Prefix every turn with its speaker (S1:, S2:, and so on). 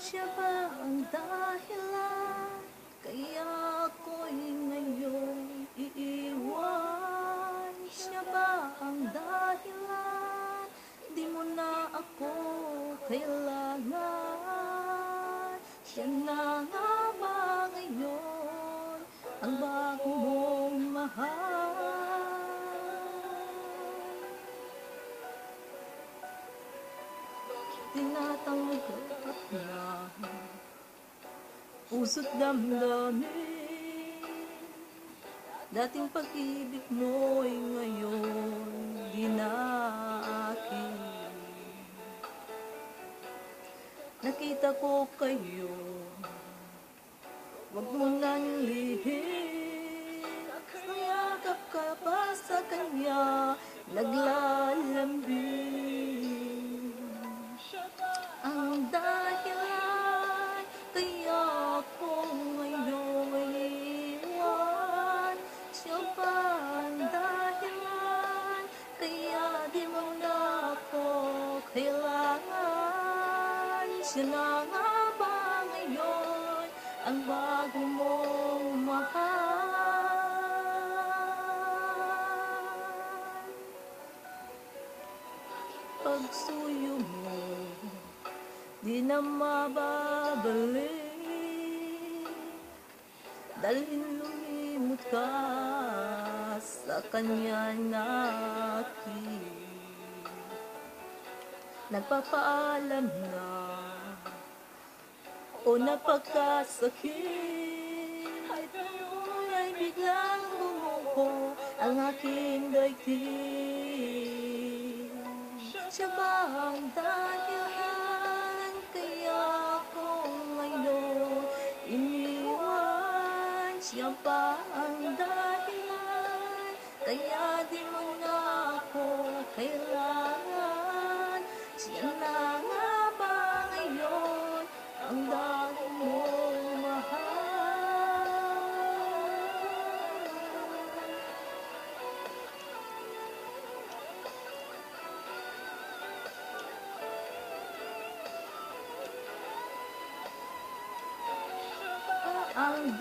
S1: Siya ba ang dahilan kaya ako'y ngayon iiwan? Siya ba ang dahilan di mo na ako kailangan? Siya na nga ba ngayon ang bago mong mahal? Tinatanggap na puso't damdamin, dating pag-ibig mo'y ngayon di na akin. Nakita ko kayo, wag mo nang lihim, mayakap ka pa sa kanya, naglalambing. Ang dahilan kaya ako ngayon iiwan, siya ba ang dahilan kaya di mo na ako kailangan? Siya na nga ba ngayon ang bago mong mahal? Pagsuyo mo di na mababalik, dalhin lumimot ka sa kanya natin. Nagpapaalam na o napagkasakit, ay biglang bumuko ang aking daigdig. Siya ba ang dahilan kaya ako ngayon iniwan? Siya ba ang dahilan kaya di mo na ako kailangan? Siya na nga ba ngayon ang bago mong mahal? Ang